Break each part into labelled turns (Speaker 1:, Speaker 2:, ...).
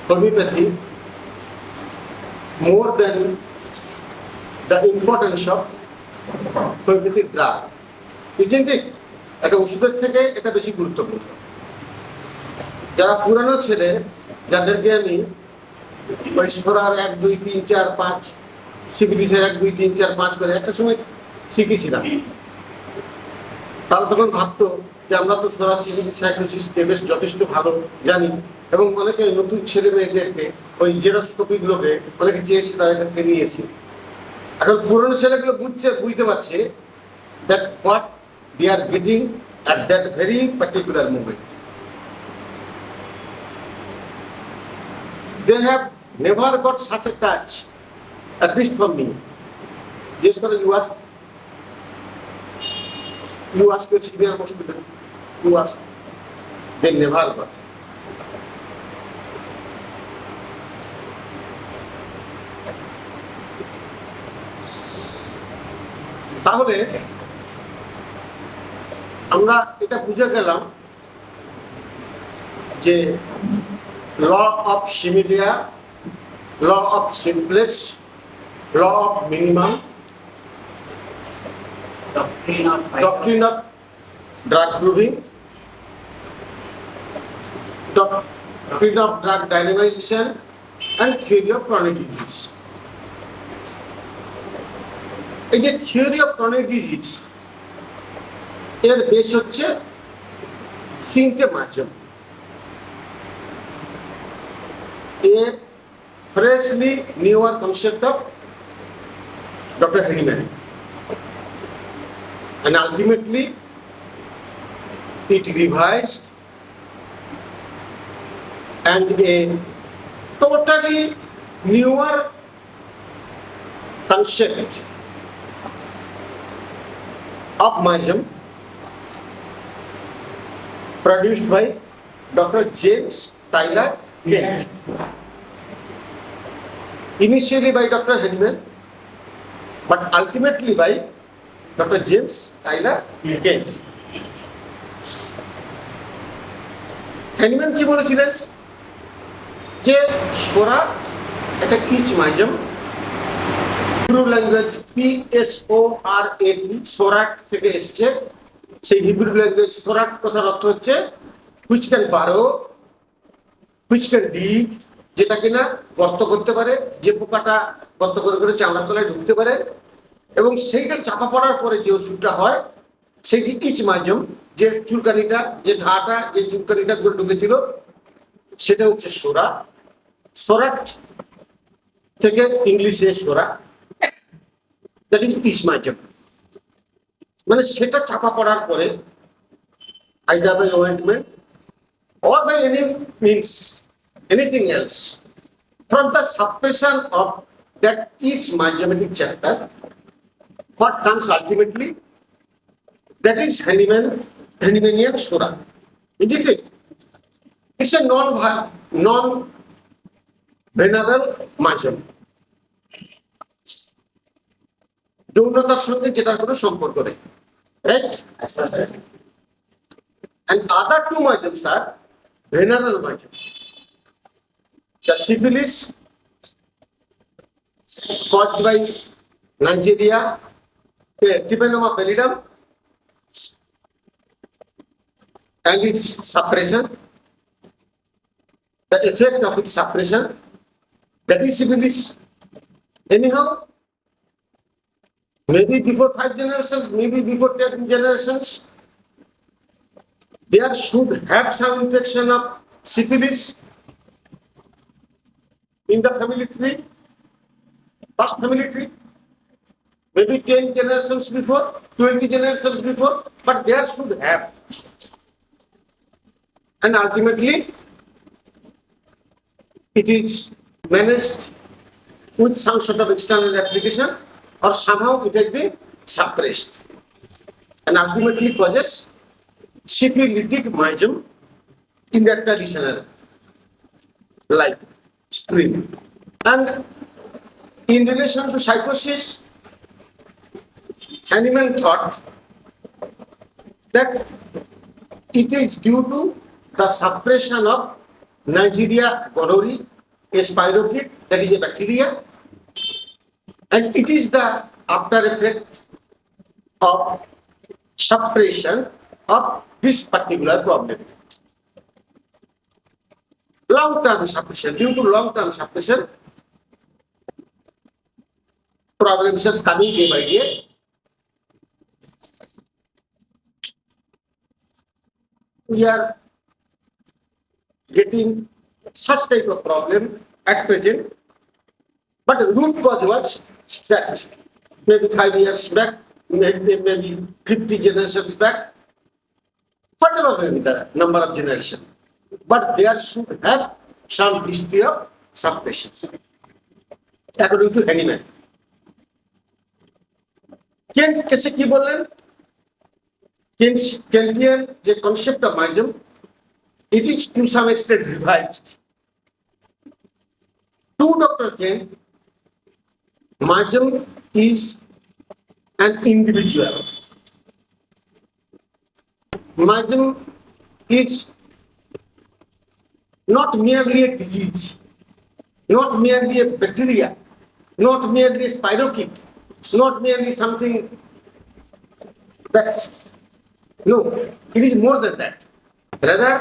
Speaker 1: homeopathy more than the importance of homeopathic drug. Isn't it? একটা ওষুধের থেকে এটা বেশি গুরুত্বপূর্ণ। যারা পুরানো ছেলে, যাদেরকে আমি ওই সোরার 1 2 3 4 5 সিভিলিসের 1 2 3 4 5 করে একটা সময় শিখেছিলাম, তারা তখন ভাবতো যে আমরা তো সোরা সিভিলিস সাইকোসিসকে বেশ যথেষ্ট ভালো জানি, এবং অনেকে নতুন ছেলে মেয়েদেরকে ওই জেরক্স কপিগুলোকে অনেকে চেয়েছে, তাদের কাছে নিয়েছি। এখন পুরনো ছেলেগুলো বুঝতে পারছে that what they are getting at that very particular moment. They have never got such a touch, at least from me. Just when you ask your senior most people, you ask, they never got. তাহলে আমরা এটা বুঝে গেলাম যে law of similia, law of simplex, law of minimum, doctrine of drug proving, doctrine of drug dynamization, and theory of chronic disease. এই যে theory of chronic disease, এর base হচ্ছে 3টে মাধ্যম। A freshly newer concept of Dr. Henneman, and ultimately it revised and a totally newer concept of Majam produced by Dr. James Tyler Kent, initially by Dr. Henneman, but ultimately by Dr. James Tyler Kent. Henneman কি বলেছিলেন যে সোরা একটা কিচ মাইজম, Hebrew language PSORAT সোরাট থেকে এসেছে। সেই Hebrew language সোরাট কথার অর্থ হচ্ছে হুইচ ক্যান বারো, হুইচ ক্যান ডিগ, যেটা কিনা গর্ত করতে পারে, যে পোকাটা গর্ত করে করে চামড়ার তলায় ঢুকতে পারে, এবং সেইটা চাপা পড়ার পরে যে ওষুধটা হয় সেই যে ইচ মাধ্যম, যে চুলকানিটা, যে ঘাটা, যে চুলকানিটা করে ঢুকেছিল, সেটা হচ্ছে সোরা। সোরাট থেকে ইংলিশে সোরা, দ্যাট ইজ ইচ মাধ্যম, মানে সেটা চাপা পড়ার পরে either by ointment or by any means, anything else, from the suppression of that each myogenic chapter, what comes ultimately, that is Hahnemanian Sura, isn't it? It's a non-veneral myogeny, যৌনতার সঙ্গে যেটার কোনো সম্পর্ক নেই, right? And other two myogens are venereal myogeny. The syphilis caused by Neisseria Tripanoma pallidum and its suppression, the effect of its suppression, that is syphilis. Anyhow, maybe before 5 generations, maybe before 10 generations, there should have some infection of syphilis in the family tree, first family tree, maybe 10 generations before, 20 generations before, but there should have. And ultimately, it is managed with some sort of external application, or somehow it has been suppressed, and ultimately causes syphilitic myojum in that traditional life stream. And in relation to psychosis, Hahnemann thought that it is due to the suppression of Neisseria gonorrhoeae a spirochete, that is a bacteria, and it is the after effect of suppression of this particular problem. Long-term suppression, due to long-term suppression, problems are coming day by day. We are getting such type of problem at present, but the root cause was that maybe 5 years back, maybe 50 generations back, whatever may be the number of generations, but there should have some history of suppression, according to Hahnemann. Kent কেসে কি বললেন? Kentian যে concept of miasm, it is to some extent revised. To Dr. Kent, Majum is an individual. Majum is not merely a disease, not merely a bacteria, not merely a spirochete, not merely something that, no, it is more than that. Rather,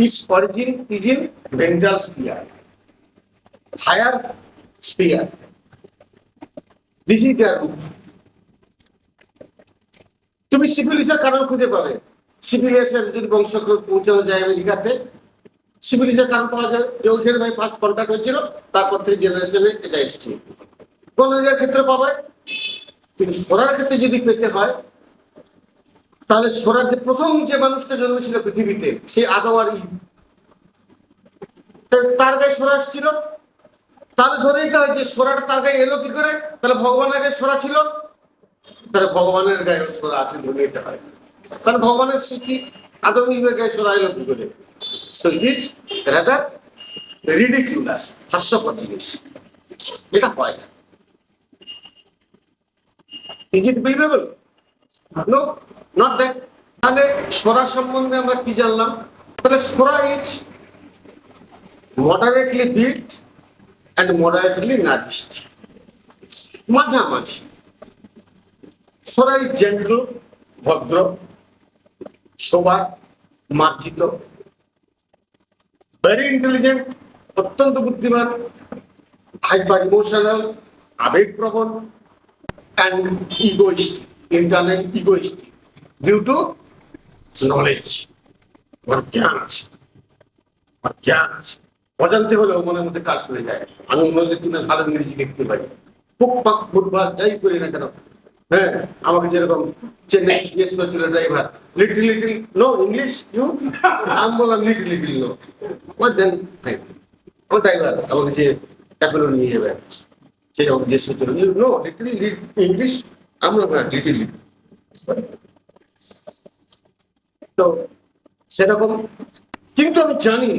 Speaker 1: its origin is in mental sphere, higher sphere. This is their root. তুমি সিফিলিসের কারণ খুঁজে পাবে। সিফিলিসের যদি বংশকে পৌঁছানো যায় আমেরিকাতে, সিফিলিসের কারণ পাওয়া যাবে যে ওইখানে ভাই ফার্স্ট কন্ট্যাক্ট হয়েছিল, তারপর থেকে জেনারেশনে এটা এসছে। গনোরিয়ার ক্ষেত্রে পাবে, কিন্তু সোরার ক্ষেত্রে যদি পেতে হয়, তাহলে সোরার যে প্রথম যে মানুষটা জন্মেছিল পৃথিবীতে, সেই আদম আর ঈদ, তার গায়ে সোরা ছিল। তাহলে ধরে নিতে হয় যে সোরাটা তার গায়ে এলো কি করে? তাহলে ভগবানের গায়ে সোরা ছিল, তাহলে ভগবানের গায়ে সোরা আছে ধরে নিতে হয়। তাহলে ভগবানের সৃষ্টি আদম ঈদের গায়ে সোরা এলো কি করে? So it is rather ridiculous, হাস্যকর জিনিস। এটা হয় না। Is it believable? No, not that. তাহলে সোরা সম্বন্ধে আমরা কি জানলাম? তাহলে psora is moderately built and moderately nourished, মাঝামাঝি। সোরা ইজ জেন্টল, ভদ্র, সোবার, মার্জিত, ভেরি ইন্টেলিজেন্ট, অত্যন্ত বুদ্ধিমান, হাইপার ইমোশনাল, আবেগপ্রবণ, and egoistic, internal egoistic, due to knowledge, or জ্ঞান আছে, আর জ্ঞান আছে। অজান্তে হলেও মনের মধ্যে কাজ করে যায়। আমি অন্যদের তুলে ভালো ইংরেজি লিখতে পারি, খুব পাক ফুটবল যাই করি না কেন। হ্যাঁ, আমাকে যেরকম চেন্নাই জিজ্ঞেস করছিল driver, little little no English you, আমি বললাম লিটল লিটল নো, ও দেন ও ড্রাইভার আমাকে যে অ্যাপেলো নিয়ে যাবে, সে আমাকে জিজ্ঞেস করছিল ইউ নো লিটল ইংলিশ, আমরা লিটল লিটল। তো সেরকম, কিন্তু আমি জানি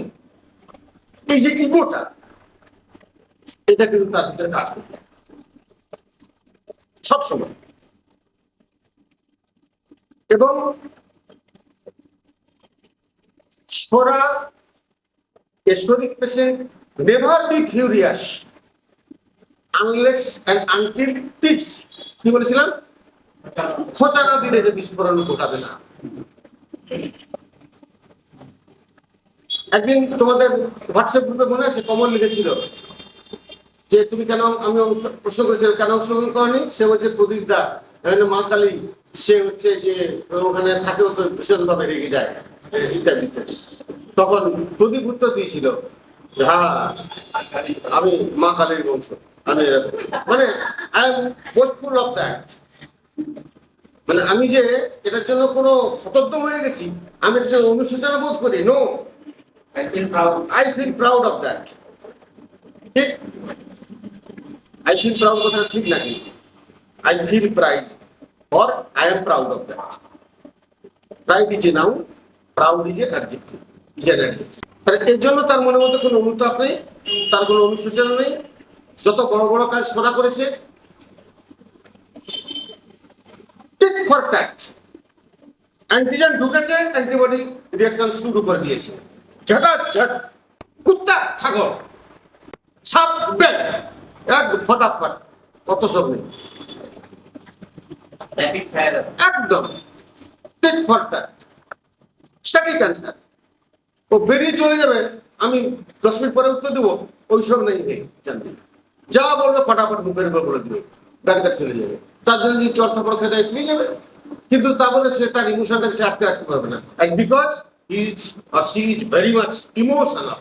Speaker 1: এই যে ইগোটা, এটা কিন্তু তার ভিতরে কাজ করবে সবসময়। এবং psora psoric patient never be furious unless and until teach, কি বলেছিলাম? খোঁচা না দিলে যে বিস্ফোরণ ঘটাবে না। একদিন তোমাদের হোয়াটসঅ্যাপ গ্রুপে মনে আছে কমল লিখেছিল যে তুমি কেন, আমি প্রশ্ন করেছিলাম কেন অংশগ্রহণ করনি? সে বলছে প্রদীপ দা, মা কালী, সে হচ্ছে যে ওখানে থাকেও তো ভীষণভাবে রেগে যায় ইত্যাদি ইত্যাদি। তখন প্রদীপ উত্তর দিয়েছিল, হ্যাঁ আমি মা কালীর বংশ, আমি এরকম, মানে I am boastful of that, মানে আমি যে এটার জন্য কোনো হতোদ্যম হয়ে গেছি, আমি এটার জন্য অনুশোচনা বোধ করি, no, I feel proud of that. ঠিক? I feel proud কথাটা ঠিক নাকি? I feel pride or I am proud of that. Pride is a noun, proud is an adjective. Is an adjective. তাহলে এর জন্য তার মনের মধ্যে কোনো অনুতাপ নেই, তার কোনো অনুশোচনা নেই। যত বড় বড় কাজ সোনা করেছে, টিক ফর ট্যাট, অ্যান্টিজেন ঢুকেছে, অ্যান্টিবডি রিঅ্যাকশন শুরু করে দিয়েছে, ঝটাঝট কুত্তা ছাগল, সাপ ব্যাগ, এক ফটাফট, কত সব নেই, একদম tit for tat, static answer. ও বেরিয়ে চলে যাবে, আমি 10 মিনিট পরে উত্তর দেবো, ওই সব নেই। জানতে যা বলবে ফটাফট মুখের উপর বলে দিবে, গাড়ি চলে যাবে। তার জন্য যদি চর থাপড় খেতে হয় খেয়ে যাবে, কিন্তু তা বলে সে তার ইমোশনটাকে সে আটকে রাখতে পারবে না। Because is or she is very much emotional,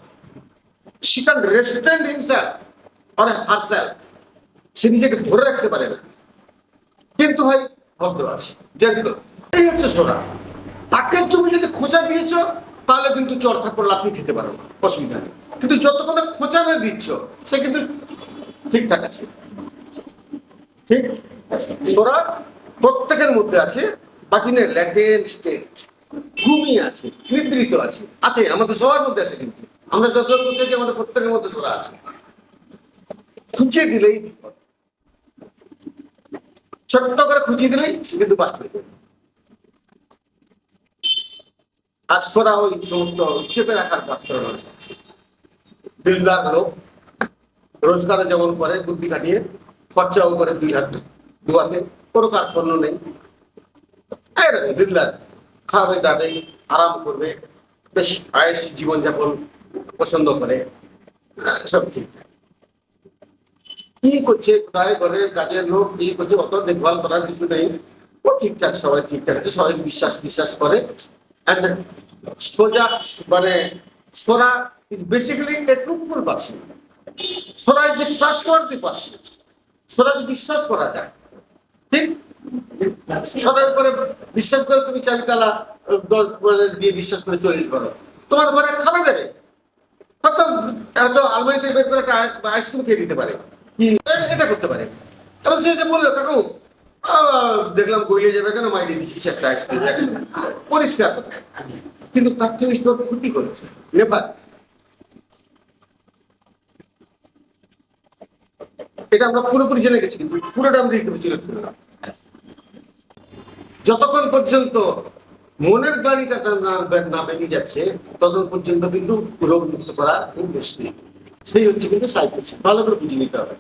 Speaker 1: she can restrain himself or herself, সে নিজেকে ধরে রাখতে পারে না। কিন্তু ভাই ভদ্র আছে, জেন্টল। এই হচ্ছে সোরা। তাকে তুমি যদি খোঁচা দিয়েছো তাহলে কিন্তু চর থাপ্পড় লাথি খেতে পারো, অসুবিধা নেই। কিন্তু যতক্ষণ না খোঁচা না দিচ্ছ সে কিন্তু ঠিকঠাক আছে। ঠিক সোরা প্রত্যেকের মধ্যে আছে, বাকি নেই ল্যাটেন্ট স্টেট, ঘুমিয়ে আছে, নিদ্রিত আছে, আছে আমাদের সবার মধ্যে আছে। কিন্তু আমরা যতজন মধ্যে আছি আমাদের প্রত্যেকের মধ্যে সোরা আছে। খুঁচিয়ে দিলেই বিপদ, ছোট্ট করে খুঁচিয়ে দিলেই সে কিন্তু বাস্ট হয়ে যাবে। আজ সোরা ওই সমস্ত চেপে রাখার পাত্র নয়। দিলদার লোক, রোজগারও যেমন করে বুদ্ধি খাটিয়ে, খরচাও করে 2 হাত দুয়াতে, কোনো কার্পণ্য নেই। এরকম দিলদার, খাবে দাবে, আরাম করবে, বেশ আয়েসি জীবনযাপন পছন্দ করে, সব ঠিকঠাক। কি করছে, কোথায় ঘরের কাজের লোক কি করছে, অত দেখভাল করার কিছু নেই। ও ঠিকঠাক, সবাই ঠিকঠাক আছে, সবাই বিশ্বাস করে। অ্যান্ড সোজা মানে সোরা is basically A truthful person. সোরা ইজ এ ট্রাস্টওয়ার্দি পার্সন। সোরা যে বিশ্বাস করা যায়, ঠিক। সোরার উপরে বিশ্বাস করে তুমি চাবি তালা দিয়ে বিশ্বাস করে চলে যেতে পারো, তোমার ঘরে খাবে দেবে, হয়তো হয়তো আলমারি থেকে বের করে একটা আইসক্রিম খেয়ে দিতে পারে, এটা করতে পারে। এবার সে যে বললো কাকু দেখলাম গইলে যাবে কেন, মাইরে দিচ্ছিস একটা আইসক্রিম, পরিষ্কার কথা। কিন্তু তার থেকে তোর ক্ষতি করেছে নেভার। এটা আমরা পুরোপুরি জেনে গেছি, কিন্তু পুরোটা আমরা রিক্যাপিচুলেট করলাম। যতক্ষণ পর্যন্ত মনের গ্লানিটা না বেরিয়ে যাচ্ছে ততক্ষণ পর্যন্ত কিন্তু রোগ মুক্ত করা খুব বেশি নেই। সেই হচ্ছে কিন্তু সাইকোসিস, ভালো করে বুঝে নিতে হবে।